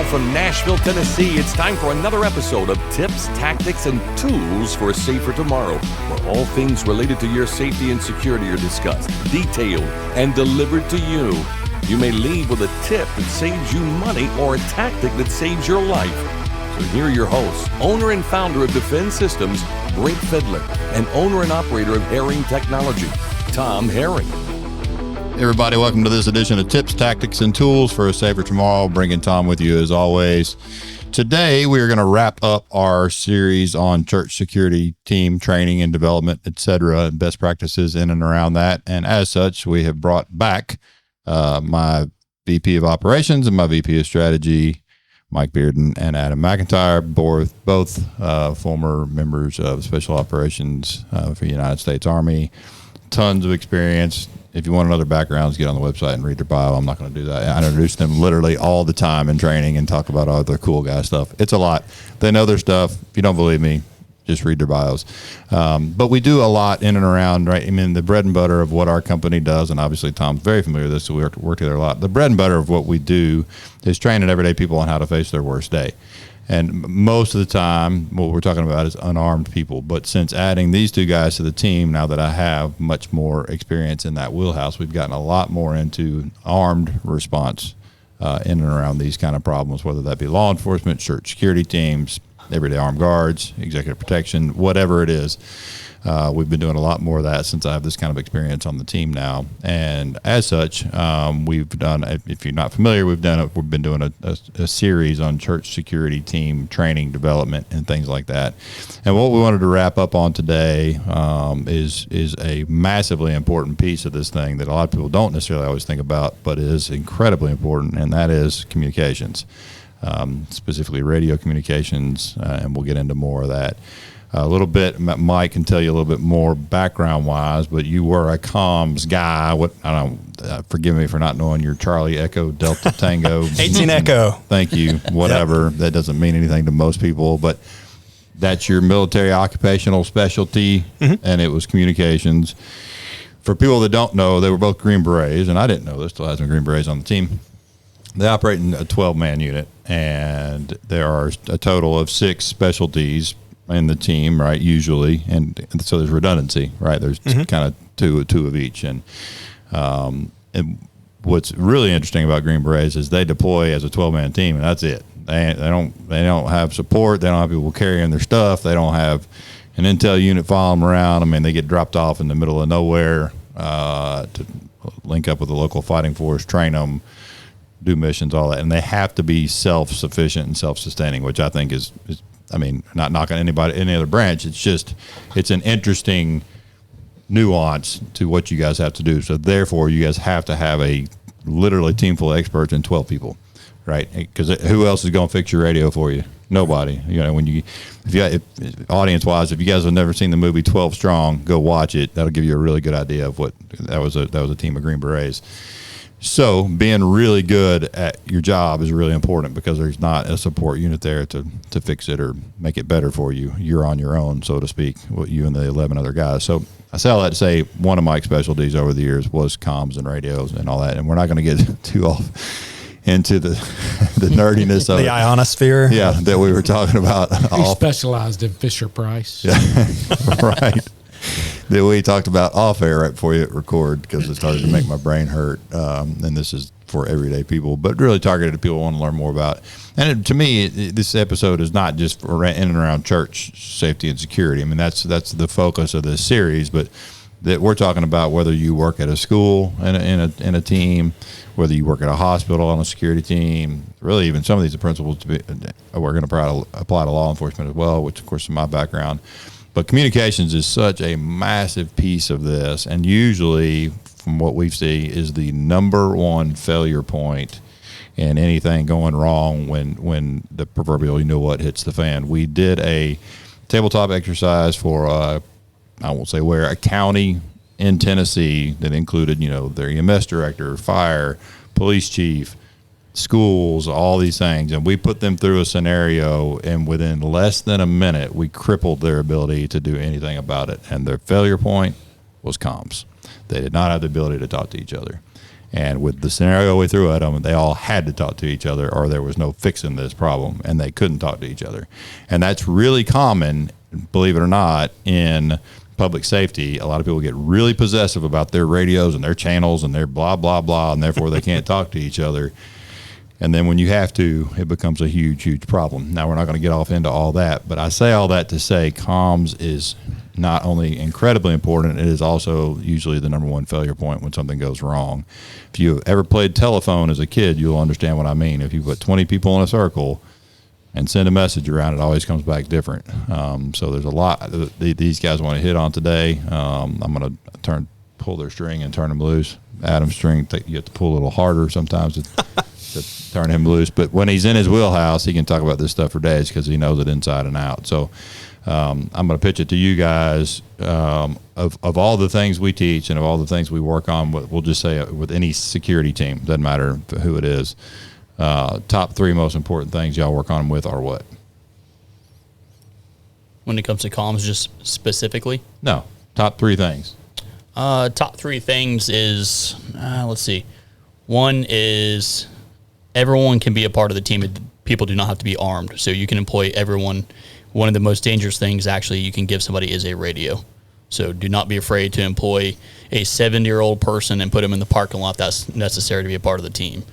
from Nashville, Tennessee, it's time for another episode of Tips, Tactics, and Tools for a Safer Tomorrow, where all things related to your safety and security are discussed, detailed, and delivered to you. You may leave with a tip that saves you money or a tactic that saves your life. So here are your hosts, owner and founder of Defend Systems, Brink Fiddler, and owner and operator of Herring Technology, Tom Herring. Hey everybody, welcome to this edition of Tips, Tactics, and Tools for a Safer Tomorrow. Bringing Tom with you as always. Today, we are going to wrap up our series on church security team training and development, etc., and best practices in and around that. And as such, we have brought back my VP of Operations and my VP of Strategy, Mike Bearden and Adam McIntyre, both former members of Special Operations for the United States Army. Tons of experience. If you want another backgrounds, get on the website and read their bio. I'm not going to do that. I introduce them literally all the time in training and talk about all their cool guy stuff. It's a lot. They know their stuff. If you don't believe me, just read their bios. But we do a lot in and around, right? I mean, the bread and butter of what our company does, and obviously Tom's very familiar with this, so we work together a lot. The bread and butter of what we do is training everyday people on how to face their worst day. And most of the time, what we're talking about is unarmed people. But since adding these two guys to the team, now that I have much more experience in that wheelhouse, we've gotten a lot more into armed response in and around these kind of problems, whether that be law enforcement, church security teams, everyday armed guards, executive protection, whatever it is. We've been doing a lot more of that since I have this kind of experience on the team now. And as such, we've done, if you're not familiar, we've been doing a series on church security team training, development, and things like that. And what we wanted to wrap up on today is a massively important piece of this thing that a lot of people don't necessarily always think about, but is incredibly important, and that is communications, specifically radio communications, and we'll get into more of that. A little bit, Mike can tell you a little bit more background-wise, but you were a comms guy. Forgive me for not knowing your Charlie Echo Delta Tango. 18 Echo. Thank you. Whatever. Yep. That doesn't mean anything to most people, but that's your military occupational specialty, and it was communications. For people that don't know, they were both Green Berets, and I didn't know this till I had some Green Berets on the team. They operate in a 12-man unit, and there are a total of 6 specialties in the team, right, usually, and so there's redundancy, right? There's kind of two of each, and what's really interesting about Green Berets is they deploy as a 12-man team, and that's it. They don't have support. They don't have people carrying their stuff. They don't have an intel unit following them around. I mean, they get dropped off in the middle of nowhere to link up with the local fighting force, train them, do missions, all that, and they have to be self-sufficient and self-sustaining, which I think is I mean, not knocking any other branch. It's an interesting nuance to what you guys have to do. So therefore, you guys have to have a literally team full of experts and 12 people, right? Because who else is going to fix your radio for you? Nobody. You know, audience wise, if you guys have never seen the movie 12 Strong, go watch it. That'll give you a really good idea of what that was a team of Green Berets. So being really good at your job is really important because there's not a support unit there to fix it or make it better for you. You're on your own, so to speak, you and the 11 other guys. So I say all that to say one of my specialties over the years was comms and radios and all that. And we're not going to get too off into the nerdiness of the ionosphere. Yeah, that we were talking about. You specialized in Fisher Price. Yeah, right. That we talked about off air right before you hit record because it started to make my brain hurt. And this is for everyday people, but really targeted to people who want to learn more about. And to me, this episode is not just for in and around church safety and security. I mean, that's the focus of this series, but that we're talking about whether you work at a school in a team, whether you work at a hospital on a security team, really even some of these principles we're going to apply to law enforcement as well, which of course is my background. But communications is such a massive piece of this, and usually, from what we see, is the number one failure point in anything going wrong when the proverbial you-know-what hits the fan. We did a tabletop exercise for, I won't say where, a county in Tennessee that included, their EMS director, fire, police chief, schools, all these things, and we put them through a scenario, and within less than a minute we crippled their ability to do anything about it. And their failure point was comms. They did not have the ability to talk to each other. And with the scenario we threw at them, they all had to talk to each other or there was no fixing this problem, and they couldn't talk to each other. And that's really common, believe it or not, in public safety. A lot of people get really possessive about their radios and their channels and their blah, blah, blah, and therefore they can't talk to each other. And then when you have to, it becomes a huge, huge problem. Now, we're not going to get off into all that, but I say all that to say comms is not only incredibly important, it is also usually the number one failure point when something goes wrong. If you've ever played telephone as a kid, you'll understand what I mean. If you put 20 people in a circle and send a message around, it always comes back different. So there's a lot that these guys want to hit on today. I'm going to pull their string and turn them loose. Adam's string, you have to pull a little harder sometimes to turn him loose. But when he's in his wheelhouse, he can talk about this stuff for days because he knows it inside and out. So I'm going to pitch it to you guys. Of all the things we teach and of all the things we work on, we'll just say with any security team, doesn't matter who it is, top three most important things y'all work on with are what? When it comes to comms, just specifically? No, top three things. Top three things is, let's see. One is everyone can be a part of the team. People do not have to be armed, so you can employ everyone. One of the most dangerous things actually you can give somebody is a radio. So do not be afraid to employ a 70-year-old person and put them in the parking lot if that's necessary to be a part of the team.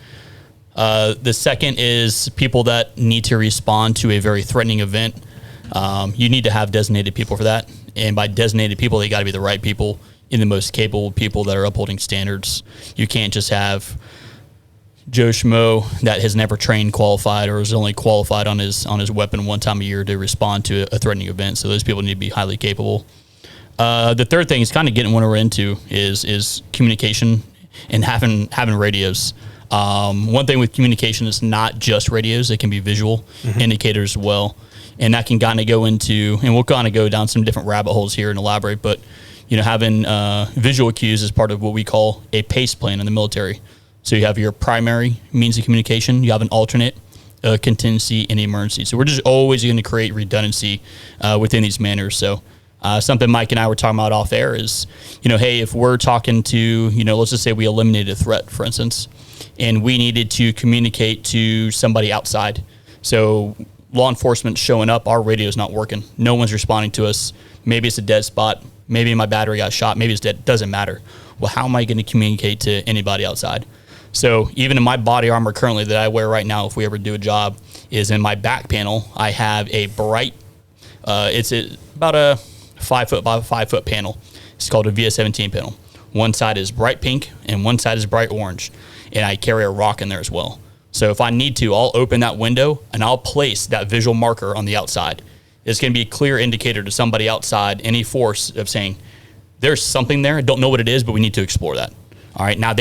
The second is people that need to respond to a very threatening event. You need to have designated people for that. And by designated people, they got to be the right people and the most capable people that are upholding standards. You can't just have Joe Schmo that has never trained qualified or is only qualified on his weapon one time a year to respond to a threatening event. So those people need to be highly capable. The third thing is kind of getting what we're into is communication and having radios. One thing with communication is not just radios; it can be visual indicators as well, and that can kind of go into, and we'll kind of go down some different rabbit holes here and elaborate. But having visual cues is part of what we call a PACE plan in the military. So you have your primary means of communication, you have an alternate, contingency, and emergency. So we're just always going to create redundancy within these manners. So something Mike and I were talking about off air is, hey, if we're talking to, let's just say we eliminated a threat, for instance, and we needed to communicate to somebody outside. So law enforcement showing up, our radio is not working. No one's responding to us. Maybe it's a dead spot. Maybe my battery got shot. Maybe it's dead. Doesn't matter. Well, how am I going to communicate to anybody outside? So even in my body armor currently that I wear right now, if we ever do a job, is in my back panel, I have a bright, it's about a 5 foot by 5 foot panel. It's called a VS-17 panel. One side is bright pink and one side is bright orange. And I carry a rock in there as well. So if I need to, I'll open that window and I'll place that visual marker on the outside. It's going to be a clear indicator to somebody outside, any force of saying, there's something there. I don't know what it is, but we need to explore that. All right. Now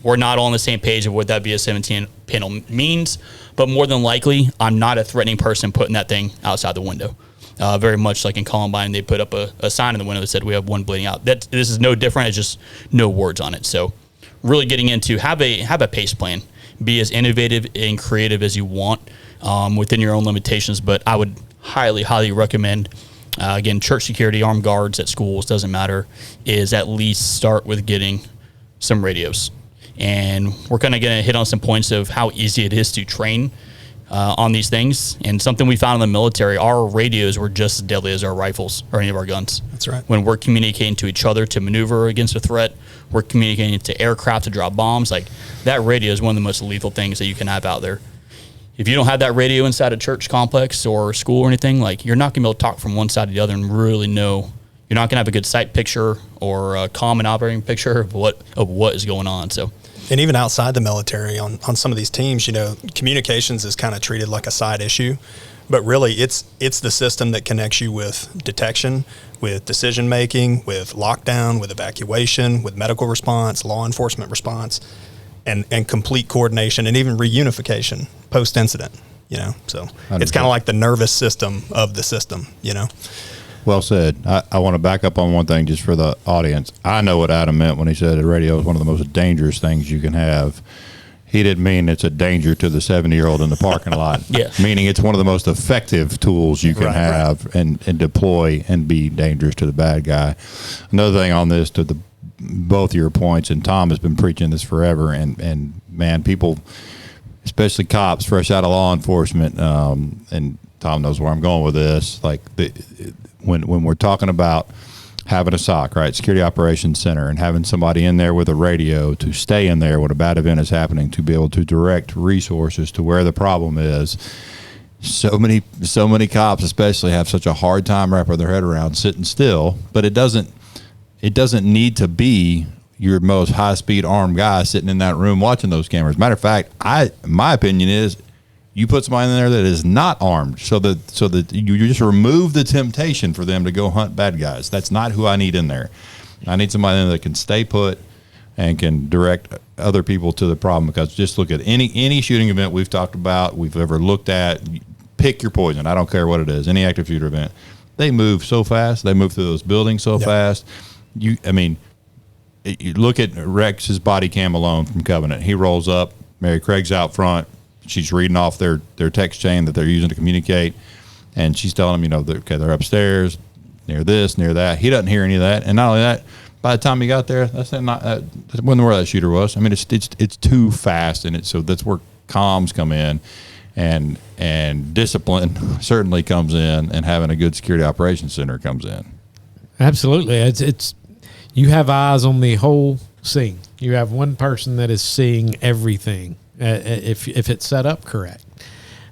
we're not all on the same page of what that VS-17 panel means, but more than likely, I'm not a threatening person putting that thing outside the window. Very much like in Columbine, they put up a sign in the window that said we have one bleeding out. This is no different. It's just no words on it. So really getting into have a PACE plan. Be as innovative and creative as you want within your own limitations. But I would highly, highly recommend, again, church security, armed guards at schools, doesn't matter, is at least start with getting some radios. And we're kind of going to hit on some points of how easy it is to train on these things. And something we found in the military, our radios were just as deadly as our rifles or any of our guns. That's right. When we're communicating to each other to maneuver against a threat, we're communicating to aircraft to drop bombs. Like, that radio is one of the most lethal things that you can have out there. If you don't have that radio inside a church complex or school or anything, like, you're not going to be able to talk from one side to the other and really know. You're not going to have a good sight picture or a common operating picture of what is going on. So, and even outside the military, on some of these teams, communications is kind of treated like a side issue, but really it's the system that connects you with detection, with decision making, with lockdown, with evacuation, with medical response, law enforcement response, and complete coordination, and even reunification post incident. So it's kind of like the nervous system of the system. Well said. I want to back up on one thing just for the audience. I know what Adam meant when he said a radio is one of the most dangerous things you can have. He didn't mean it's a danger to the 70-year-old in the parking lot. Yeah. Meaning it's one of the most effective tools you can have and deploy and be dangerous to the bad guy. Another thing on this, to the both of your points, and Tom has been preaching this forever. And man, people, especially cops, fresh out of law enforcement, and Tom knows where I'm going with this. Like when we're talking about having a SOC, right, Security Operations Center, and having somebody in there with a radio to stay in there when a bad event is happening, to be able to direct resources to where the problem is. So many cops especially have such a hard time wrapping their head around sitting still, but it doesn't need to be your most high-speed armed guy sitting in that room watching those cameras. Matter of fact, my opinion is you put somebody in there that is not armed so that you just remove the temptation for them to go hunt bad guys. That's not who I need in there. I need somebody in there that can stay put and can direct other people to the problem, because just look at any shooting event we've talked about, we've ever looked at. Pick your poison. I don't care what it is. Any active shooter event, they move so fast. They move through those buildings so fast. You look at Rex's body cam alone from Covenant. He rolls up. Mary Craig's out front. She's reading off their text chain that they're using to communicate, and she's telling them, they're upstairs, near this, near that. He doesn't hear any of that, and not only that, by the time he got there, that wasn't where that shooter was. I mean, it's too fast, and so that's where comms come in. And discipline certainly comes in, and having a good security operations center comes in. Absolutely. It's you have eyes on the whole scene. You have one person that is seeing everything if it's set up correct.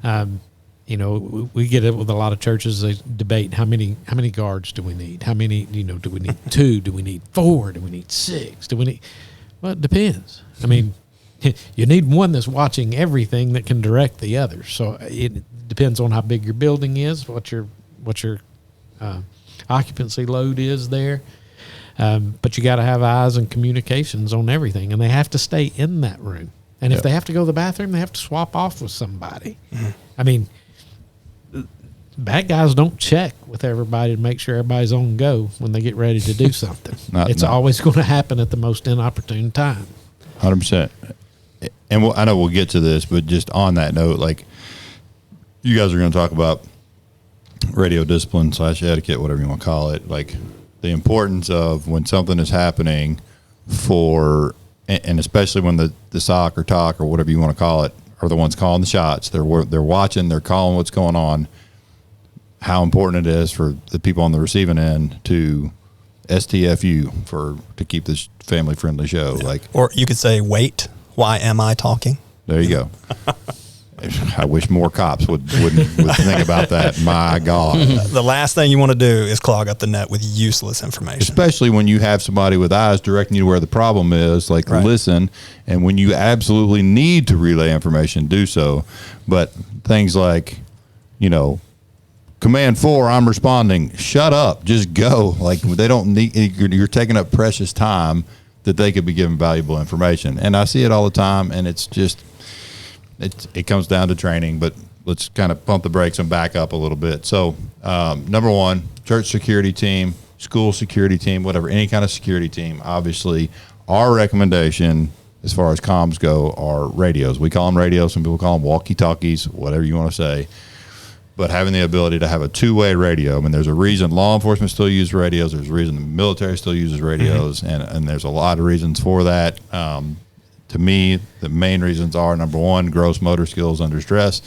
We get it with a lot of churches. They debate how many guards do we need? How many do we need? 2? Do we need 4? Do we need 6? Well, it depends. I mean, you need one that's watching everything that can direct the others. So it depends on how big your building is, what your occupancy load is there. But you got to have eyes and communications on everything, and they have to stay in that room. And if they have to go to the bathroom, they have to swap off with somebody. Mm-hmm. I mean, bad guys don't check with everybody to make sure everybody's on go when they get ready to do something. It's always going to happen at the most inopportune time. 100%. And I know we'll get to this, but just on that note, like, you guys are going to talk about radio discipline / etiquette, whatever you want to call it, like the importance of when something is happening and especially when the SOC or TOC or whatever you want to call it are the ones calling the shots. They're watching, they're calling what's going on, how important it is for the people on the receiving end to STFU to keep this family-friendly show. Yeah. Like, or you could say, wait. Why am I talking? There you go. I wish more cops would think about that. My God. The last thing you want to do is clog up the net with useless information. Especially when you have somebody with eyes directing you to where the problem is, like, right. Listen, and when you absolutely need to relay information, do so. But things like, Command 4, I'm responding. Shut up. Just go. Like, they don't need, you're taking up precious time that they could be given valuable information. And I see it all the time, and it's just, it comes down to training, but let's kind of pump the brakes and back up a little bit. So, number one, church security team, school security team, whatever, any kind of security team, obviously, our recommendation as far as comms go are radios. We call them radios. Some people call them walkie-talkies, whatever you want to say. But having the ability to have a two-way radio, I mean, there's a reason law enforcement still uses radios. There's a reason the military still uses radios, mm-hmm. and there's a lot of reasons for that. To me, the main reasons are, number one, gross motor skills under stress.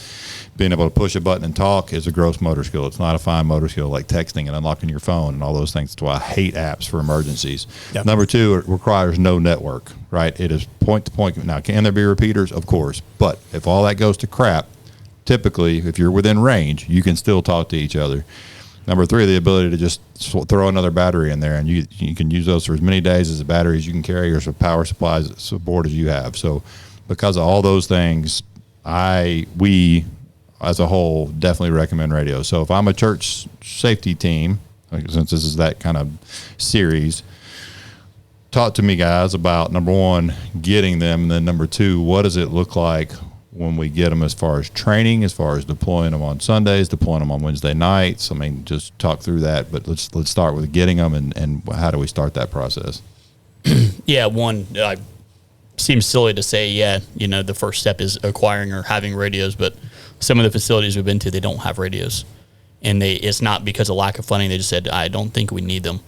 Being able to push a button and talk is a gross motor skill. It's not a fine motor skill like texting and unlocking your phone and all those things. That's why I hate apps for emergencies. Yep. Number two, it requires no network, right? It is point-to-point. Now, can there be repeaters? Of course. But if all that goes to crap, typically, if you're within range, you can still talk to each other. Number three, the ability to just throw another battery in there, and you can use those for as many days as the batteries you can carry or power supplies support as you have. So because of all those things, we as a whole definitely recommend radios. So if I'm a church safety team, since this is that kind of series, talk to me, guys, about, number one, getting them, and then number two, what does it look like when we get them as far as training, as far as deploying them on Sundays, deploying them on Wednesday nights? I mean, just talk through that, but let's start with getting them and how do we start that process? Yeah, seems silly to say, the first step is acquiring or having radios, but some of the facilities we've been to, they don't have radios. And it's not because of lack of funding. They just said, I don't think we need them.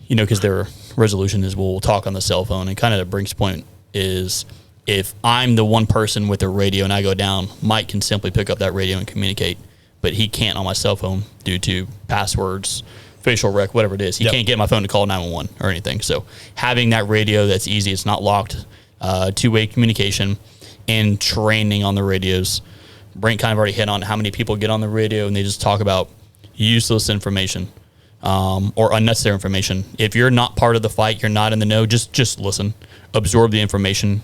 Because they're resolution is we'll talk on the cell phone. And kind of the Brink's point is if I'm the one person with a radio and I go down, Mike can simply pick up that radio and communicate, but he can't on my cell phone due to passwords, facial rec, whatever it is. He can't get my phone to call 911 or anything. So having that radio that's easy, it's not locked, two-way communication, and training on the radios. Brink kind of already hit on how many people get on the radio and they just talk about useless information or unnecessary information. If you're not part of the fight, you're not in the know, just listen, absorb the information,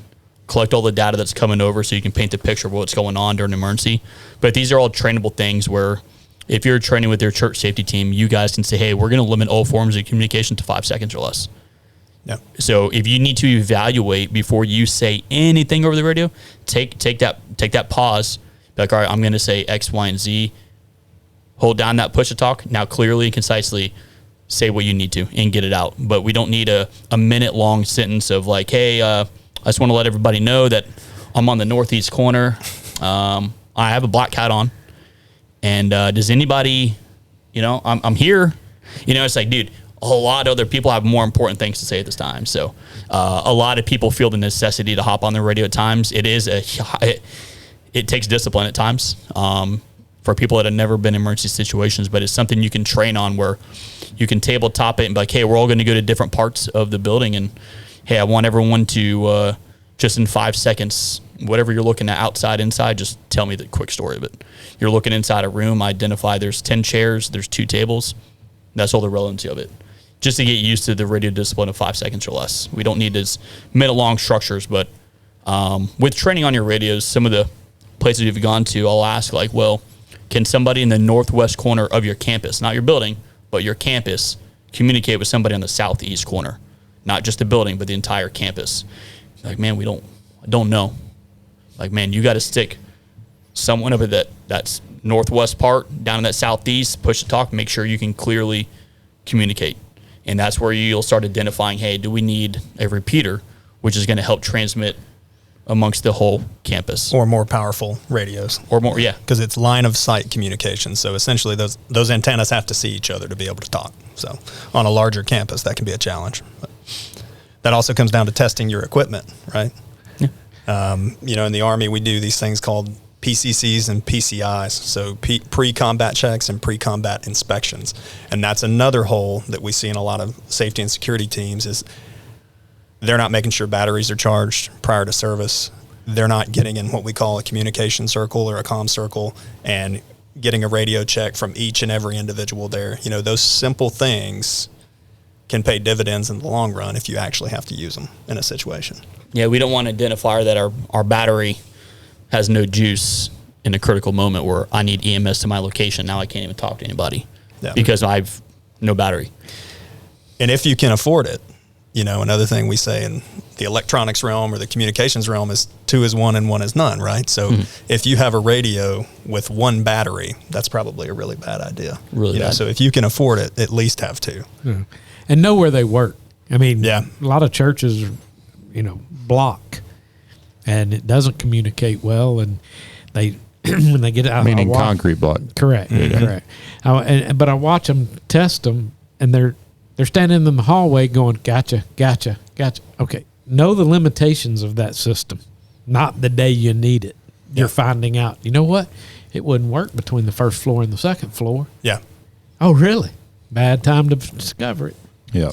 collect all the data that's coming over so you can paint the picture of what's going on during an emergency. But these are all trainable things where if you're training with your church safety team, you guys can say, hey, we're going to limit all forms of communication to 5 seconds or less. Yep. So if you need to evaluate before you say anything over the radio, take that pause. Be like, all right, I'm going to say X, Y, and Z. Hold down that push to talk. Now clearly and concisely say what you need to and get it out. But we don't need a minute-long sentence of like, hey, I just want to let everybody know that I'm on the northeast corner. I have a black hat on. And does anybody, I'm here. It's like, dude, a lot of other people have more important things to say at this time. So a lot of people feel the necessity to hop on the radio at times. It takes discipline at times for people that have never been in emergency situations, but it's something you can train on where you can tabletop it and be like, hey, we're all going to go to different parts of the building. And, hey, I want everyone to just in 5 seconds, whatever you're looking at, outside, inside, just tell me the quick story of it. You're looking inside a room, identify there's 10 chairs, there's 2 tables. That's all the relevancy of it. Just to get used to the radio discipline of 5 seconds or less. We don't need as minute-long structures, but with training on your radios, some of the places you've gone to, I'll ask, like, well, can somebody in the northwest corner of your campus, not your building, but your campus, communicate with somebody on the southeast corner? Not just the building, but the entire campus. Like, man, I don't know. Like, man, you got to stick someone over that's northwest part down in that southeast, push to talk, make sure you can clearly communicate. And that's where you'll start identifying, hey, do we need a repeater, which is going to help transmit amongst the whole campus. Or more powerful radios. Or more, yeah. Because it's line of sight communication. So essentially those antennas have to see each other to be able to talk. So on a larger campus, that can be a challenge. But that also comes down to testing your equipment, right? Yeah. In the Army, we do these things called PCCs and PCIs, so pre-combat checks and pre-combat inspections. And that's another hole that we see in a lot of safety and security teams is they're not making sure batteries are charged prior to service. They're not getting in what we call a communication circle or a comm circle and getting a radio check from each and every individual there. Those simple things can pay dividends in the long run if you actually have to use them in a situation. Yeah, we don't want an identifier that our battery has no juice in a critical moment where I need EMS to my location. Now I can't even talk to anybody because I've no battery. And if you can afford it, another thing we say in the electronics realm or the communications realm is 2 is 1 and 1 is none, right? So if you have a radio with 1 battery, that's probably a really bad idea. Really bad. So if you can afford it, at least have 2. Yeah. And know where they work. I mean, a lot of churches, block, and it doesn't communicate well, and they when they get out, meaning concrete block. Correct, correct. But I watch them test them, and they're standing in the hallway going, gotcha. Okay, know the limitations of that system. Not the day you need it. You're finding out. You know what? It wouldn't work between the first floor and the second floor. Yeah. Oh, really? Bad time to discover it. Yeah.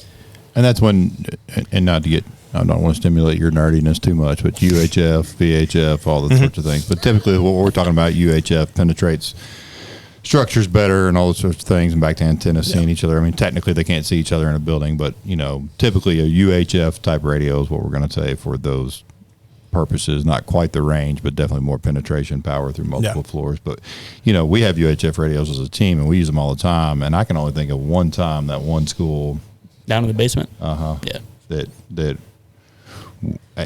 And that's when, and not to get, I don't want to stimulate your nerdiness too much, but UHF, VHF, all those sorts of things. But typically what we're talking about, UHF penetrates structures better and all those sorts of things, and back to antennas seeing each other. I mean, technically they can't see each other in a building, but, typically a UHF type radio is what we're going to say for those purposes. Not quite the range, but definitely more penetration power through multiple floors. But, we have UHF radios as a team, and we use them all the time. And I can only think of one time that one school down in the basement. Yeah. That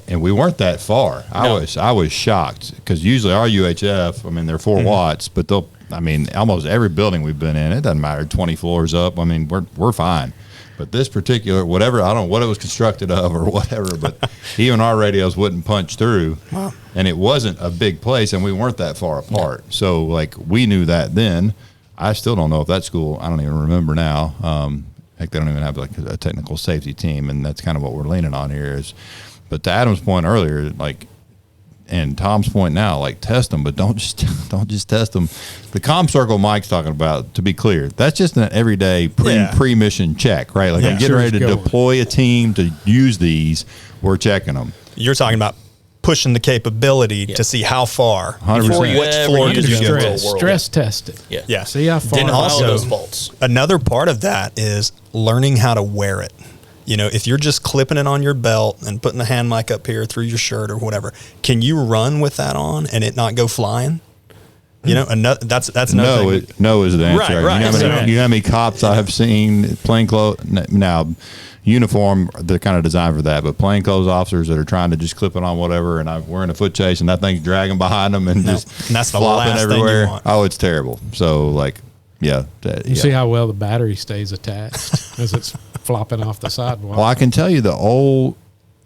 and we weren't that far. No. I was shocked because usually our UHF, I mean, they're 4 watts, but almost every building we've been in, it doesn't matter, 20 floors up. I mean, we're fine. But this particular, whatever, I don't know what it was constructed of or whatever, but even our radios wouldn't punch through. Wow. And it wasn't a big place, and we weren't that far apart. No. So, we knew that then. I still don't know if that school, I don't even remember now. Heck, they don't even have like a technical safety team, and that's kind of what we're leaning on here. But to Adam's point earlier, like, and Tom's point now, like, test them, but don't just test them. The comm circle Mike's talking about, to be clear, that's just an everyday pre-mission check, right? Like, I'm getting ready to deploy a team to use these. We're checking them. You're talking about pushing the capability to see how far. 100%. Before you Which ever floor use did you it in go the to? real world. Stress test it. Yeah. See how far. Identify also- those faults. Another part of that is learning how to wear it. You know, if you're just clipping it on your belt and putting the hand mic up here through your shirt or whatever, can you run with that on and it not go flying? You know, that's another thing. No is the answer. Right. You know how many cops I have seen plainclothes now. Uniform, they're kind of designed for that, but plainclothes officers that are trying to just clip it on whatever, and we're in a foot chase, and that thing's dragging behind them and just And that's the flopping last thing you everywhere. want. Oh, it's terrible. So, like, You see how well the battery stays attached as it's flopping off the sidewalk. Well, I can tell you the old.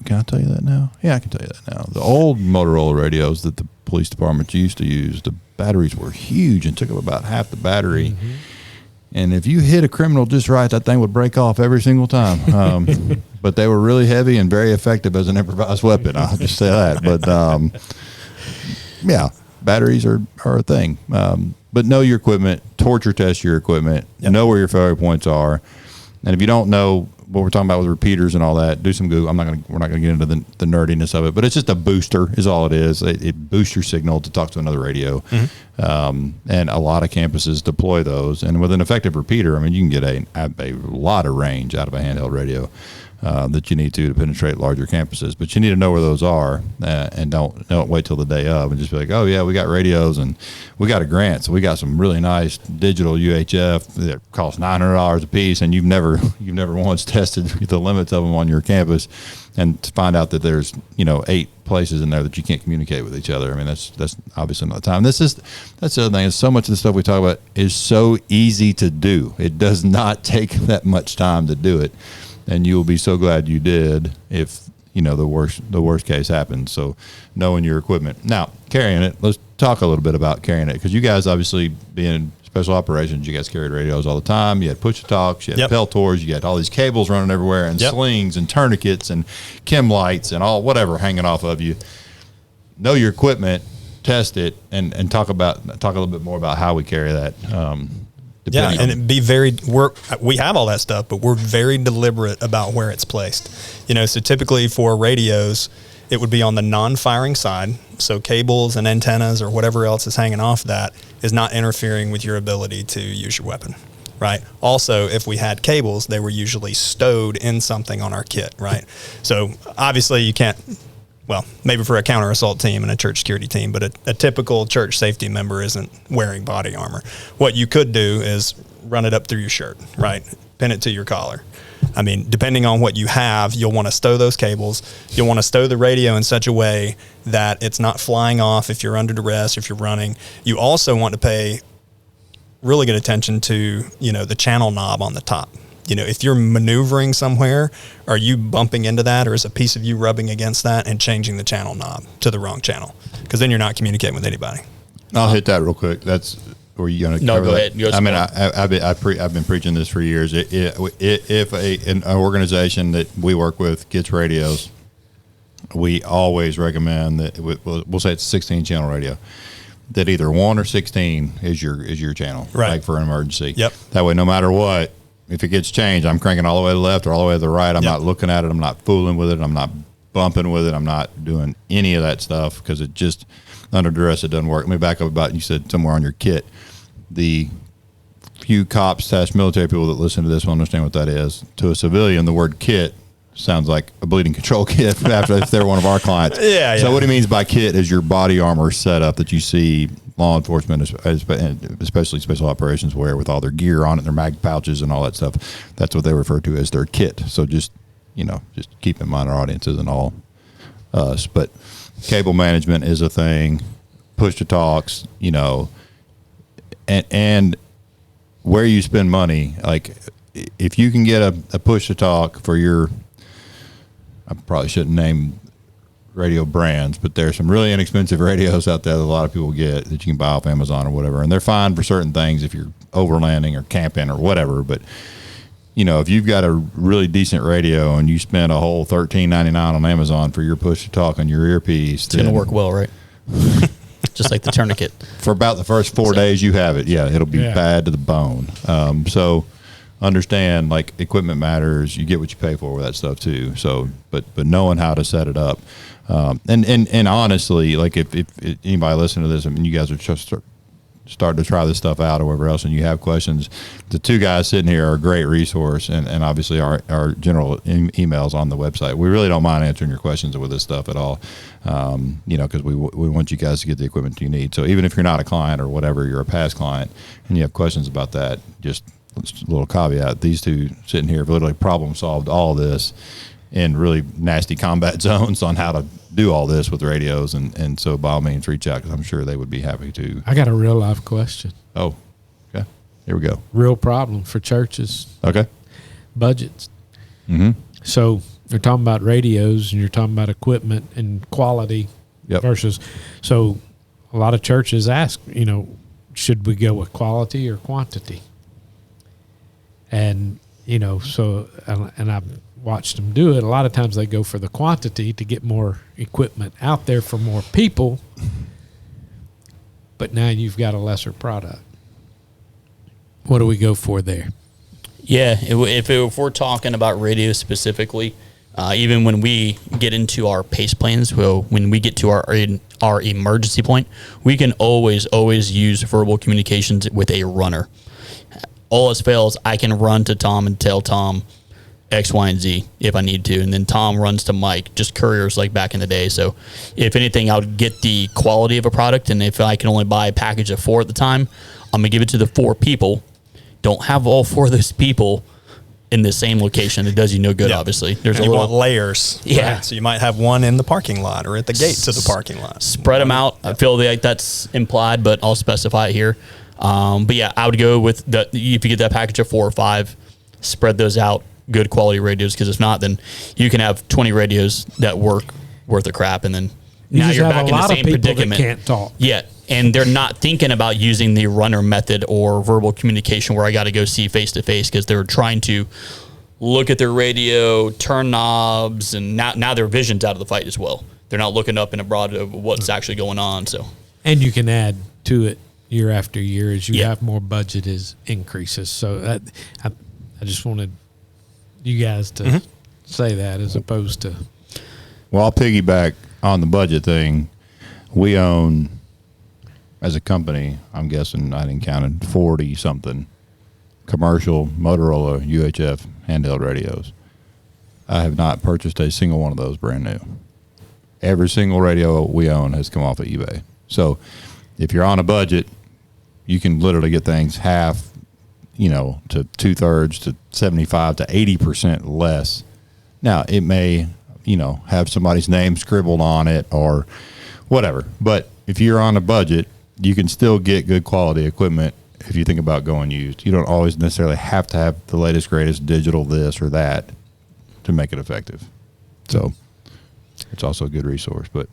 Can I tell you that now? Yeah, I can tell you that now. The old Motorola radios that the police departments used to use, the batteries were huge and took up about half the battery. Mm-hmm. And if you hit a criminal just right, that thing would break off every single time. But they were really heavy and very effective as an improvised weapon. I'll just say that. But yeah, batteries are a thing. But know your equipment, torture test your equipment, know where your failure points are. And if you don't know what we're talking about with repeaters and all that, do some Google. We're not gonna get into the nerdiness of it, but it's just a booster is all it is. It boosts your signal to talk to another radio. And a lot of campuses deploy those. And with an effective repeater, I mean, you can get a lot of range out of a handheld radio that you need to penetrate larger campuses. But you need to know where those are, and don't wait till the day of and just be like, oh yeah, we got radios and we got a grant, so we got some really nice digital UHF that cost $900 a piece, and you've never once tested the limits of them on your campus, and to find out that there's 8 places in there that you can't communicate with each other. I mean, that's obviously not the time. That's the other thing, is so much of the stuff we talk about is so easy to do. It does not take that much time to do it. And you will be so glad you did if the worst case happens. So knowing your equipment. Now, carrying it, let's talk a little bit about carrying it, because you guys, obviously being in special operations, you guys carried radios all the time. You had push-to-talks, you had Peltors, you had all these cables running everywhere, and slings and tourniquets and chem lights and all whatever hanging off of you. Know your equipment, test it, and talk a little bit more about how we carry that. And we have all that stuff, but we're very deliberate about where it's placed. So typically for radios, it would be on the non-firing side. So cables and antennas or whatever else is hanging off that is not interfering with your ability to use your weapon, right? Also, if we had cables, they were usually stowed in something on our kit, right? So obviously you can't, well, maybe for a counter-assault team and a church security team, but a typical church safety member isn't wearing body armor. What you could do is run it up through your shirt, right? Pin it to your collar. I mean, depending on what you have, you'll want to stow those cables. You'll want to stow the radio in such a way that it's not flying off if you're under duress, if you're running. You also want to pay really good attention to, the channel knob on the top. If you're maneuvering somewhere, are you bumping into that, or is a piece of you rubbing against that and changing the channel knob to the wrong channel? Because then you're not communicating with anybody. I'll hit that real quick. That's where you going to No, cover go that? ahead. I mean, I've been preaching this for years. If an organization that we work with gets radios, we always recommend that we'll say it's a 16 channel radio, that either 1 or 16 is your channel, right, like for an emergency. Yep. That way, no matter what, if it gets changed, I'm cranking all the way to the left or all the way to the right. I'm not looking at it. I'm not fooling with it. I'm not bumping with it. I'm not doing any of that stuff, because it just, under duress, it doesn't work. Let me back up about, you said somewhere on your kit. The few cops / military people that listen to this will understand what that is. To a civilian, the word kit sounds like a bleeding control kit if they're one of our clients. So what he means by kit is your body armor setup that you see law enforcement, especially special operations, wear with all their gear on it, their mag pouches and all that stuff. That's what they refer to as their kit. So just keep in mind, our audience isn't all us, but cable management is a thing, push to talks, and where you spend money. Like, if you can get a push to talk for your, I probably shouldn't name radio brands, but there's some really inexpensive radios out there that a lot of people get that you can buy off Amazon or whatever, and they're fine for certain things if you're overlanding or camping or whatever. But if you've got a really decent radio and you spend a whole $13.99 on Amazon for your push to talk on your earpiece, it's going to work well, right? Just like the tourniquet. For about the first 4 days you have it, it'll be bad to the bone. So understand, like, equipment matters. You get what you pay for with that stuff too. So, but knowing how to set it up, and honestly, like if anybody listening to this, I mean, you guys are just starting to try this stuff out or whatever else, and you have questions, the two guys sitting here are a great resource, and obviously our general emails on the website. We really don't mind answering your questions with this stuff at all, because we want you guys to get the equipment you need. So even if you're not a client or whatever, you're a past client, and you have questions about that, just a little caveat, these two sitting here have literally problem solved all this in really nasty combat zones on how to do all this with radios, and so by all means reach out, because I'm sure they would be happy to. I got a real life question. Oh, okay. Here we go. Real problem for churches. Okay. Budgets. Mm-hmm. So you're talking about radios and you're talking about equipment and quality versus. So a lot of churches ask, should we go with quality or quantity? And, so, and I've watched them do it. A lot of times they go for the quantity to get more equipment out there for more people, but now you've got a lesser product. What do we go for there? Yeah, if we're talking about radio specifically, even when we get into our PACE plans, when we get to our emergency point, we can always use verbal communications with a runner. All else fails, I can run to Tom and tell Tom X, Y, and Z if I need to, and then Tom runs to Mike, just couriers like back in the day. So if anything, I would get the quality of a product, and if I can only buy a package of 4 at the time, I'm going to give it to the 4 people. Don't have all 4 of those people in the same location. It does you no good, obviously. There's and you want layers. Yeah. Right? So you might have one in the parking lot or at the gate to the parking lot. Spread them out. I feel like that's implied, but I'll specify it here. But yeah, I would go with if you get that package of 4 or 5, spread those out, good quality radios, because if not, then you can have 20 radios that work worth of crap, and then now you're back in the same predicament. Can't talk. Yeah, and they're not thinking about using the runner method or verbal communication where I got to go see face to face, because they're trying to look at their radio, turn knobs, and now their vision's out of the fight as well. They're not looking up in a broad of what's actually going on. So, and you can add to it year after year as you have more budget increases. So I just wanted you guys to say that as opposed to. Well, I'll piggyback on the budget thing. We own, as a company, I'm guessing, I didn't count it, 40 something commercial Motorola UHF handheld radios. I have not purchased a single one of those brand new. Every single radio we own has come off of eBay. So if you're on a budget, you can literally get things half, to 2/3 to 75 to 80% less. Now, it may, have somebody's name scribbled on it or whatever. But if you're on a budget, you can still get good quality equipment if you think about going used. You don't always necessarily have to have the latest, greatest digital this or that to make it effective. So it's also a good resource. But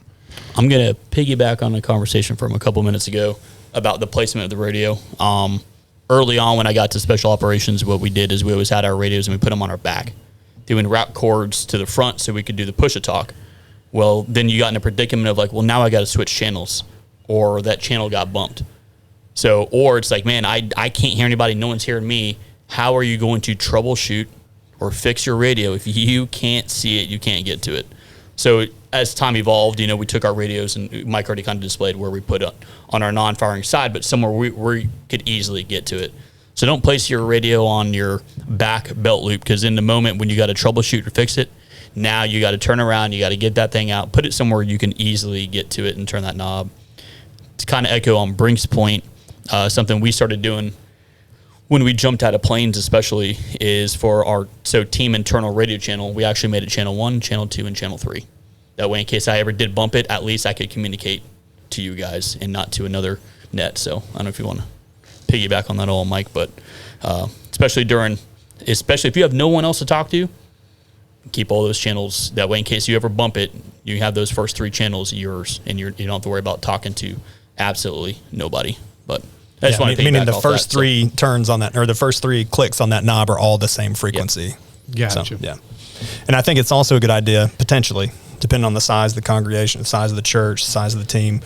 I'm going to piggyback on a conversation from a couple minutes ago about the placement of the radio. Early on when I got to special operations, what we did is we always had our radios and we put them on our back, doing route cords to the front so we could do the push-a-talk. Well, then you got in a predicament of like, well, now I got to switch channels, or that channel got bumped. So, or it's like, man, I can't hear anybody. No one's hearing me. How are you going to troubleshoot or fix your radio if you can't see it, you can't get to it? So as time evolved, we took our radios, and Mike already kind of displayed where we put it on our non-firing side, but somewhere we could easily get to it. So don't place your radio on your back belt loop, because in the moment when you got to troubleshoot or fix it, now you got to turn around, you got to get that thing out, put it somewhere you can easily get to it and turn that knob. To kind of echo on Brink's point, something we started doing when we jumped out of planes especially is for our team internal radio channel, we actually made it channel 1, channel 2, and channel 3. That way, in case I ever did bump it, at least I could communicate to you guys and not to another net. So I don't know if you want to piggyback on that all, Mike, but especially if you have no one else to talk to, keep all those channels. That way, in case you ever bump it, you have those first 3 channels yours, and you don't have to worry about talking to absolutely nobody. But I just want to meaning the first three turns on that, or the first three clicks on that knob are all the same frequency. Gotcha. So, yeah. And I think it's also a good idea, potentially, depending on the size of the congregation, the size of the church, the size of the team,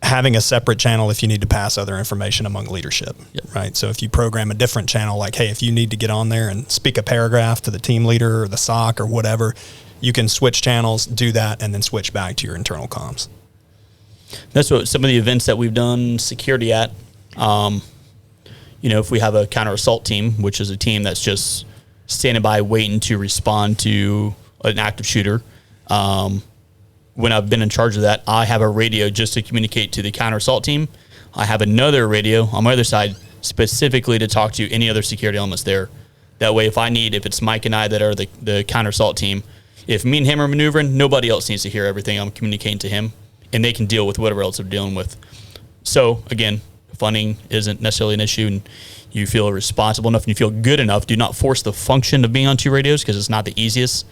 having a separate channel if you need to pass other information among leadership, right? So if you program a different channel, like, hey, if you need to get on there and speak a paragraph to the team leader or the SOC or whatever, you can switch channels, do that, and then switch back to your internal comms. That's what some of the events that we've done security at. If we have a counter assault team, which is a team that's just standing by waiting to respond to an active shooter. When I've been in charge of that, I have a radio just to communicate to the counter assault team. I have another radio on my other side specifically to talk to any other security elements there. That way, if it's Mike and I that are the counter assault team, if me and him are maneuvering, nobody else needs to hear everything I'm communicating to him, and they can deal with whatever else they're dealing with. So again, funding isn't necessarily an issue, and you feel responsible enough and you feel good enough. Do not force the function of being on two radios because it's not the easiest.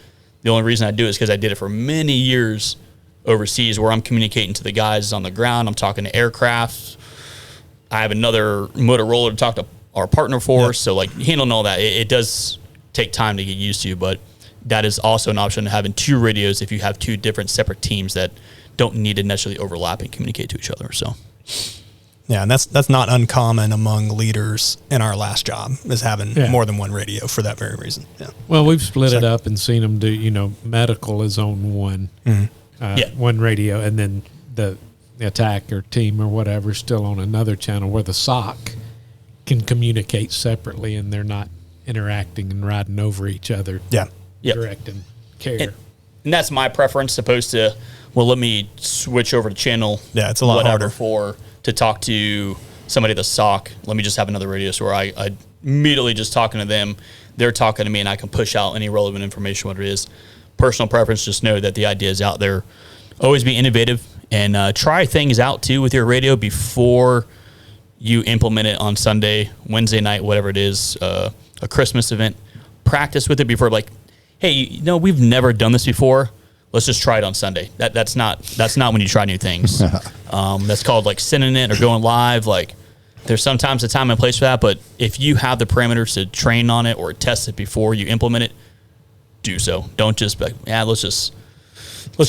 The only reason I do it is because I did it for many years overseas, where I'm communicating to the guys on the ground. I'm talking to aircraft. I have another Motorola to talk to our partner for. Yep. So handling all that, it does take time to get used to, but that is also an option, having two radios if you have two different separate teams that don't need to necessarily overlap and communicate to each other. So yeah, and that's not uncommon among leaders in our last job, is having more than one radio for that very reason. Yeah. Well, we've split it up and seen them do, medical is on one. Mm-hmm. One radio, and then the attack or team or whatever is still on another channel where the SOC can communicate separately, and they're not interacting and riding over each other. Yeah. Directing care. And that's my preference, opposed to, let me switch over to channel. Yeah, it's a lot harder to talk to somebody at the SOC. Let me just have another radio so where I immediately just talking to them, they're talking to me, and I can push out any relevant information, what it is. Personal preference, just know that the idea is out there. Always be innovative and try things out too with your radio before you implement it on Sunday, Wednesday night, whatever it is, a Christmas event. Practice with it before, hey, we've never done this before. Let's just try it on Sunday. That's not when you try new things. That's called sending it or going live. There's sometimes a time and place for that, but if you have the parameters to train on it or test it before you implement it, do so. Don't just be let's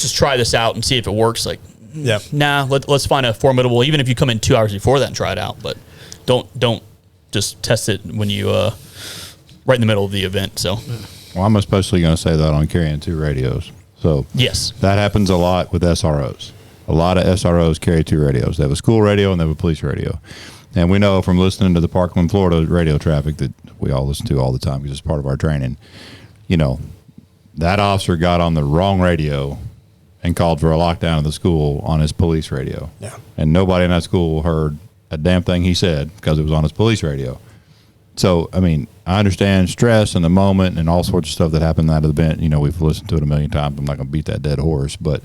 just try this out and see if it works. Let's find a formidable, even if you come in 2 hours before that and try it out, but don't just test it when you right in the middle of the event. So well, I'm especially going to say that on carrying two radios. So yes, that happens a lot with SROs. A lot of SROs carry two radios. They have a school radio and they have a police radio. And we know from listening to the Parkland, Florida radio traffic that we all listen to all the time because it's part of our training. That officer got on the wrong radio and called for a lockdown of the school on his police radio. Yeah. And nobody in that school heard a damn thing he said because it was on his police radio. So, I understand stress in the moment and all sorts of stuff that happened out of the event. We've listened to it a million times. I'm not going to beat that dead horse. But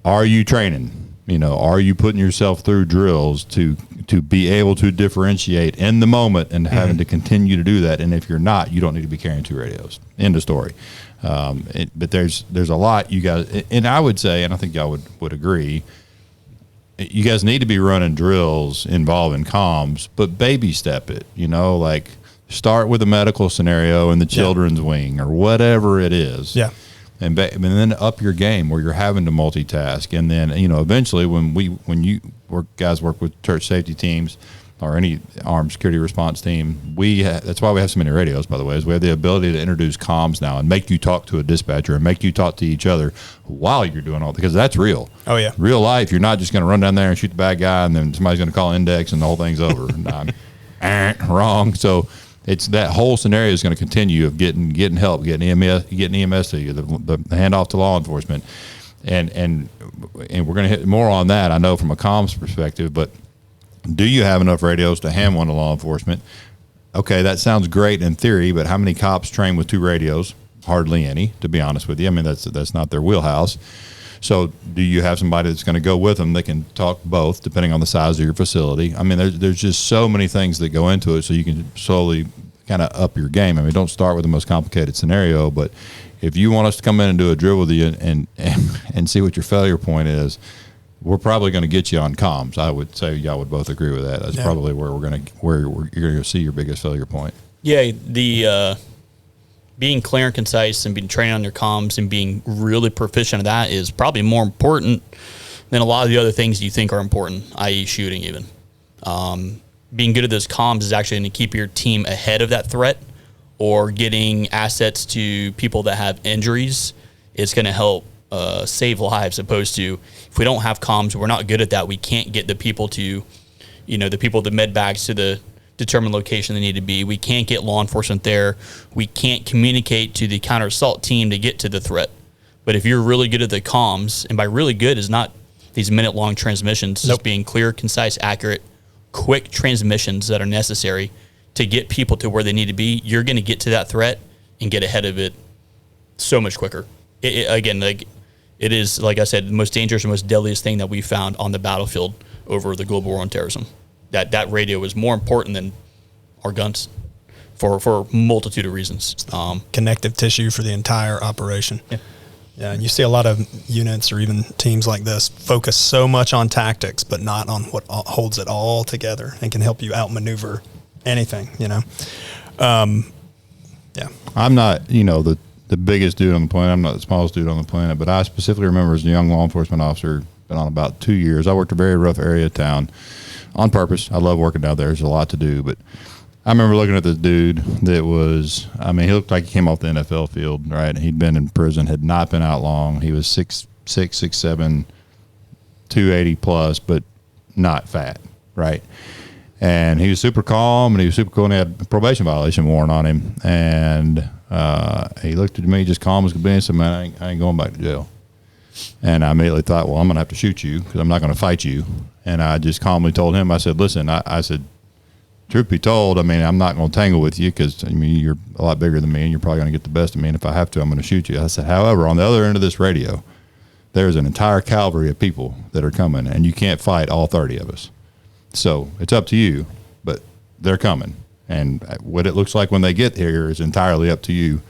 are you training? Are you putting yourself through drills to be able to differentiate in the moment and having to continue to do that? And if you're not, you don't need to be carrying two radios. End of story. But there's a lot you guys, and I would say, and I think y'all would agree, you guys need to be running drills involving comms, but baby step it, start with a medical scenario in the children's wing or whatever it is. Yeah. And then up your game where you're having to multitask. And then, eventually when you guys work with church safety teams or any armed security response team, that's why we have so many radios, by the way, is we have the ability to introduce comms now and make you talk to a dispatcher and make you talk to each other while you're doing all, because that's real. Oh, yeah. Real life, you're not just going to run down there and shoot the bad guy and then somebody's going to call index and the whole thing's over. Wrong. So it's that whole scenario is going to continue of getting help, getting EMS to you, the handoff to law enforcement. And we're going to hit more on that, I know, from a comms perspective, but do you have enough radios to hand one to law enforcement? Okay, that sounds great in theory, but how many cops train with two radios? Hardly any, to be honest with you. That's not their wheelhouse. So do you have somebody that's going to go with them that can talk both, depending on the size of your facility? There's just so many things that go into it, so you can slowly kind of up your game. Don't start with the most complicated scenario, but if you want us to come in and do a drill with you and see what your failure point is, we're probably going to get you on comms. I would say y'all would both agree with that. That's probably where you're going to see your biggest failure point. Yeah, the being clear and concise and being trained on your comms and being really proficient at that is probably more important than a lot of the other things you think are important, i.e. shooting even. Being good at those comms is actually going to keep your team ahead of that threat, or getting assets to people that have injuries. It's going to help save lives, opposed to if we don't have comms, we're not good at that, we can't get the people to, the med bags to the determined location they need to be. We can't get law enforcement there. We can't communicate to the counter assault team to get to the threat. But if you're really good at the comms, and by really good is not these minute-long transmissions, just being clear, concise, accurate, quick transmissions that are necessary to get people to where they need to be, you're going to get to that threat and get ahead of it so much quicker. It is, like I said, the most dangerous and most deadliest thing that we found on the battlefield over the global war on terrorism. That radio is more important than our guns for a multitude of reasons. Connective tissue for the entire operation. Yeah, and you see a lot of units or even teams like this focus so much on tactics, but not on what holds it all together and can help you outmaneuver anything, Yeah. I'm not, the biggest dude on the planet. I'm not the smallest dude on the planet, but I specifically remember as a young law enforcement officer, been on about 2 years. I worked a very rough area of town on purpose. I love working down there. There's a lot to do, but I remember looking at this dude that was, he looked like he came off the NFL field, right? He'd been in prison, had not been out long. He was 6'6", 6'7", 280 plus, but not fat, right? And he was super calm, and he was super cool, and he had a probation violation warrant on him. And he looked at me just calm as could be and said, man, I ain't going back to jail. And I immediately thought, well, I'm going to have to shoot you because I'm not going to fight you. And I just calmly told him, I said, listen, I said, truth be told, I'm not going to tangle with you because, you're a lot bigger than me and you're probably going to get the best of me. And if I have to, I'm going to shoot you. I said, however, on the other end of this radio, there's an entire cavalry of people that are coming, and you can't fight all 30 of us. So it's up to you, but they're coming. And what it looks like when they get here is entirely up to you.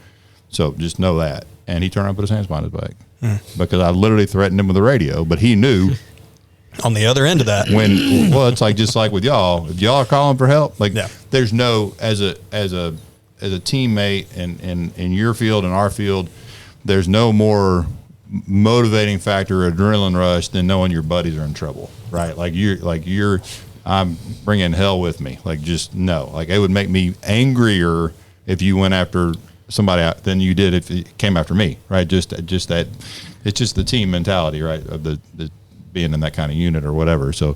So just know that. And he turned around and put his hands behind his back because I literally threatened him with the radio, but he knew. On the other end of that, it's like just like with y'all. If y'all are calling for help, there's no as a teammate in your field and our field, there's no more motivating factor or adrenaline rush than knowing your buddies are in trouble, right? I'm bringing hell with me. Just no. It would make me angrier if you went after somebody than you did if it came after me, right? Just that. It's just the team mentality, right? Of the being in that kind of unit or whatever. So,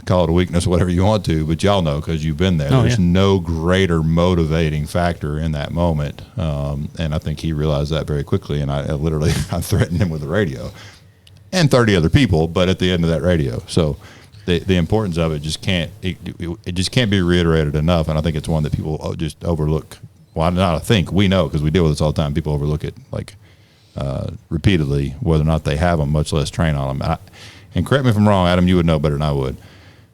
call it a weakness or whatever you want to, but y'all know because you've been there. There's no greater motivating factor in that moment. And I think he realized that very quickly. And I threatened him with the radio and 30 other people, but at the end of that radio. So the importance of it just can't be reiterated enough. And I think it's one that people just overlook. Well, not I think we know because we deal with this all the time. People overlook it repeatedly, whether or not they have them, much less train on them. And correct me if I'm wrong, Adam, you would know better than I would.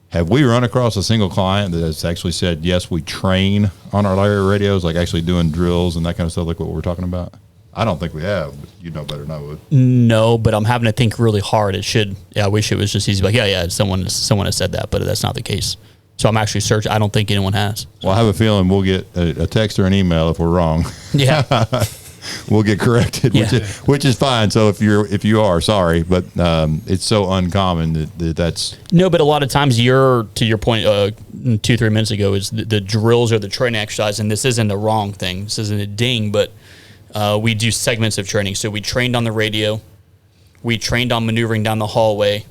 Have we run across a single client that has actually said, yes, we train on our area radios, actually doing drills and that kind of stuff, like what we're talking about? I don't think we have, but you know better than I would. No, but I'm having to think really hard. I wish it was just easy. Someone has said that, but that's not the case. So I'm actually searching. I don't think anyone has. Well, I have a feeling we'll get a text or an email if we're wrong. Yeah. We'll get corrected, which is fine. So if you are, sorry, but it's so uncommon that's no. But a lot of times, to your point 2-3 minutes ago, is the drills or the training exercise, and this isn't a wrong thing. This isn't a ding, but we do segments of training. So we trained on the radio, we trained on maneuvering down the hallway,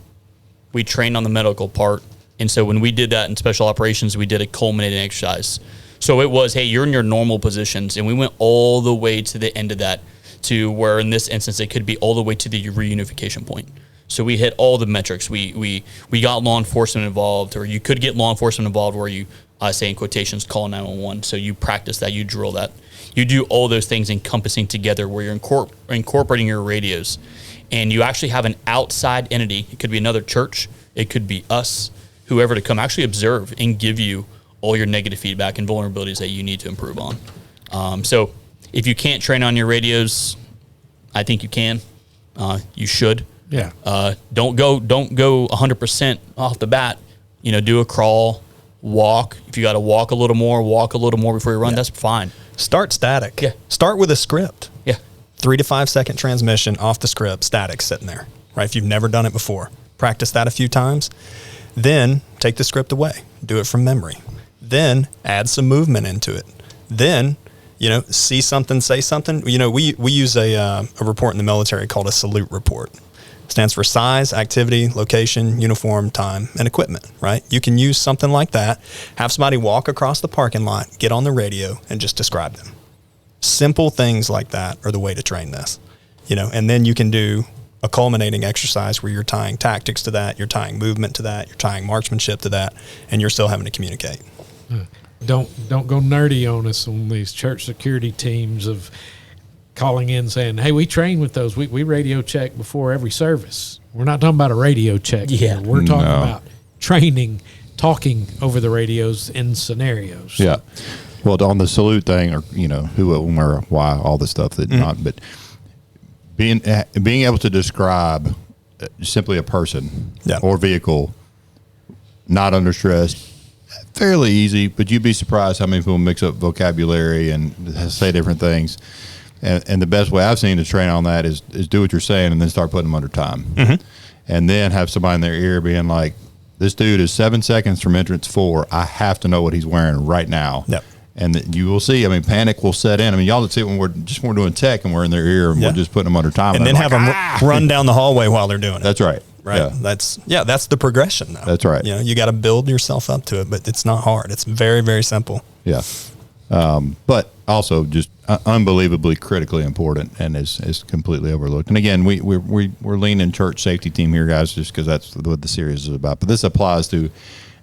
we trained on the medical part, and so when we did that in special operations, we did a culminating exercise. So it was, hey, you're in your normal positions, and we went all the way to the end of that to where in this instance it could be all the way to the reunification point. So we hit all the metrics. We got law enforcement involved, or you could get law enforcement involved where you, I say in quotations, call 911. So you practice that, you drill that. You do all those things encompassing together where you're incorporating your radios, and you actually have an outside entity. It could be another church. It could be us, whoever, to come actually observe and give you all your negative feedback and vulnerabilities that you need to improve on. So if you can't train on your radios, I think you can. You should. Yeah. Don't go 100% off the bat. Do a crawl, walk. If you got to walk a little more before you run. That's fine. Start static. Yeah. Start with a script. Yeah. 3 to 5 second transmission off the script, static sitting there, right? If you've never done it before, practice that a few times. Then take the script away, do it from memory. Then add some movement into it. Then, see something, say something. We use a report in the military called a salute report. It stands for size, activity, location, uniform, time, and equipment, right? You can use something like that, have somebody walk across the parking lot, get on the radio, and just describe them. Simple things like that are the way to train this, and then you can do a culminating exercise where you're tying tactics to that, you're tying movement to that, you're tying marksmanship to that, and you're still having to communicate. Don't go nerdy on us on these church security teams of calling in saying, hey, we train with those. We radio check before every service. We're not talking about a radio check. Yeah. Here. We're talking about training, talking over the radios in scenarios. Yeah. Well, on the salute thing, or who, when, where, why, all the stuff that but being able to describe simply a person or vehicle not under stress, fairly easy. But you'd be surprised how many people mix up vocabulary and say different things. And the best way I've seen to train on that is do what you're saying and then start putting them under time, and then have somebody in their ear being like, "This dude is 7 seconds from entrance 4. I have to know what he's wearing right now." Yep. And you will see. panic will set in. y'all see it when we're doing tech and we're in their ear and we're just putting them under time. And then have them run down the hallway while they're doing it. That's right. Right. Yeah. That's the progression though. That's right. You got to build yourself up to it, but it's not hard. It's very, very simple. Yeah. But also just unbelievably critically important and is completely overlooked. And again, we're leaning church safety team here, guys, just because that's what the series is about. But this applies to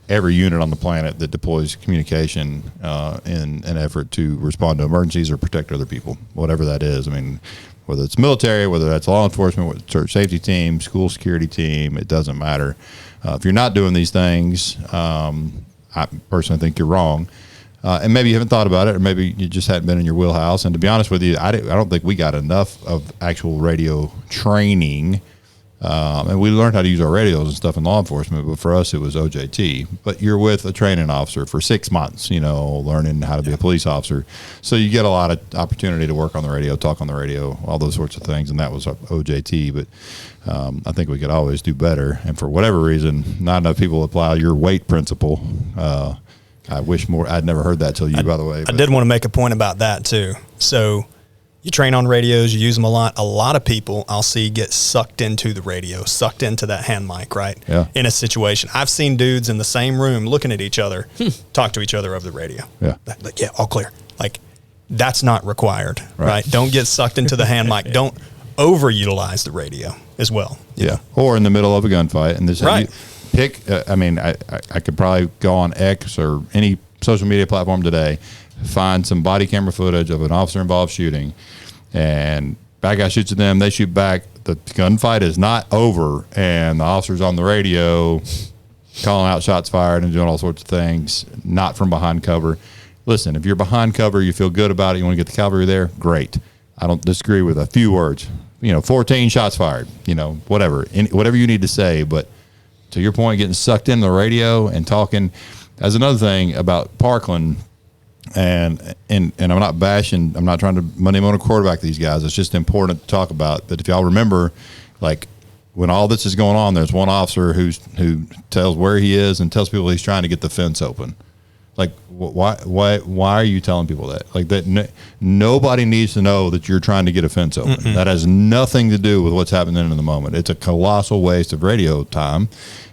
every unit on the planet that deploys communication in an effort to respond to emergencies or protect other people, whatever that is. Whether it's military, whether that's law enforcement, whether it's church safety team, school security team, it doesn't matter. If you're not doing these things, I personally think you're wrong. And maybe you haven't thought about it, or maybe you just hadn't been in your wheelhouse. And to be honest with you, I don't think we got enough of actual radio training. And we learned how to use our radios and stuff in law enforcement, but for us it was OJT. But you're with a training officer for 6 months, learning how to be a police officer. So you get a lot of opportunity to work on the radio, talk on the radio, all those sorts of things, and that was OJT. But I think we could always do better. And for whatever reason, not enough people apply your weight principle. I wish more. I'd never heard that till you, by the way. I did want to make a point about that too. So you train on radios, you use them a lot. A lot of people I'll see get sucked into the radio, sucked into that hand mic, right? Yeah. In a situation. I've seen dudes in the same room looking at each other, talk to each other over the radio. Yeah. Like, yeah, all clear. Like, that's not required, right? Don't get sucked into the hand mic. Don't overutilize the radio as well. Yeah. Or in the middle of a gunfight. And this, right. I could probably go on X or any social media platform today, find some body camera footage of an officer involved shooting, and bad guy shoots at them, they shoot back. The gunfight is not over, and the officer's on the radio calling out shots fired and doing all sorts of things, not from behind cover. Listen, if you're behind cover, you feel good about it, you want to get the cavalry there, great. I don't disagree with a few words. 14 shots fired, whatever you need to say. But to your point, getting sucked into the radio and talking. As another thing about Parkland, and I'm not bashing, I'm not trying to money motor quarterback these guys. It's just important to talk about. But if y'all remember, like when all this is going on, there's one officer who tells where he is and tells people he's trying to get the fence open. Like, why are you telling people that? Like that, nobody needs to know that you're trying to get a fence open. Mm-mm. That has nothing to do with what's happening in the moment. It's a colossal waste of radio time.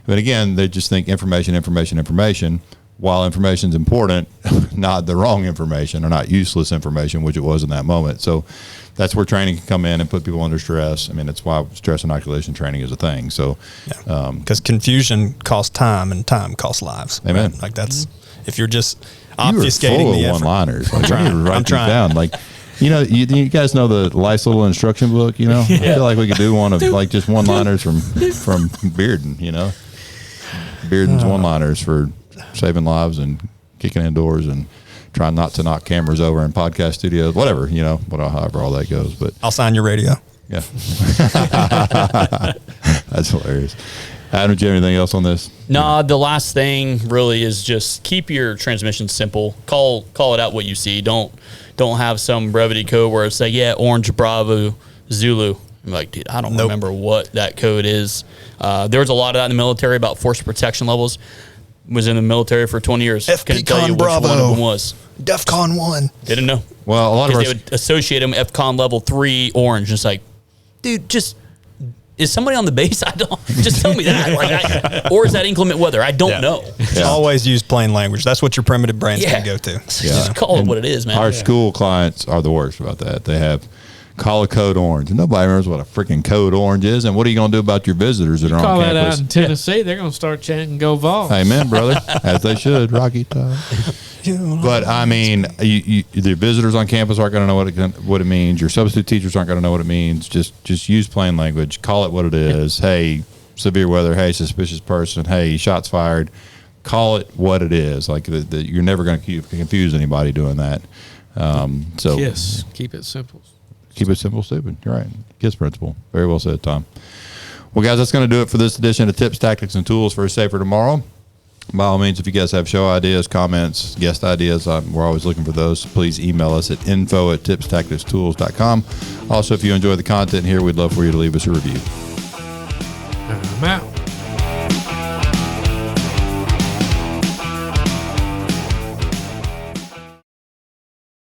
But again, they just think information. While information is important, not the wrong information or not useless information, which it was in that moment. So that's where training can come in and put people under stress. That's why stress inoculation training is a thing. So, because confusion costs time and time costs lives. Amen. Right? Like that's. If you're just obfuscating you were full the of effort. one-liners. Like, I'm trying. Down. Like, you guys know the nice little instruction book. I feel like we could do one of like just one-liners from Bearden. Bearden's one-liners for saving lives and kicking indoors and trying not to knock cameras over in podcast studios. Whatever, however all that goes. But I'll sign your radio. Yeah. That's hilarious. Adam, do you have anything else on this? No, the last thing really is just keep your transmission simple. Call it out what you see. Don't have some brevity code where it's like, yeah, Orange Bravo Zulu. I'm like, dude, I don't remember what that code is. There was a lot of that in the military about force protection levels. Was in the military for 20 years. Couldn't tell you which Bravo. one of them was. DEFCON 1. Didn't know. Well, a lot of Because our they would associate them FCON level 3 orange. It's like, dude, just is somebody on the base? I don't. Just tell me that. Or is that inclement weather? I don't know. Just always use plain language. That's what your primitive brain's going to go to. Just call it what it is, man. Our school clients are the worst about that. They have call a code orange. Nobody remembers what a freaking code orange is. And what are you going to do about your visitors that are Call on that out campus? in Tennessee, they're going to start chanting "Go Vols." Amen, brother. As they should. Rocky Top. But I mean, the visitors on campus aren't going to know what it means. Your substitute teachers aren't going to know what it means. Just use plain language. Call it what it is. Hey, severe weather. Hey, suspicious person. Hey, shots fired. Call it what it is. Like you're never going to confuse anybody doing that. So KISS. Keep it simple. Keep it simple, stupid. You're right. KISS principle. Very well said, Tom. Well, guys, that's going to do it for this edition of Tips, Tactics, and Tools for a Safer Tomorrow. By all means, if you guys have show ideas, comments, guest ideas, we're always looking for those. Please email us at info@tipstacticstools.com. Also, if you enjoy the content here, we'd love for you to leave us a review. I'm out.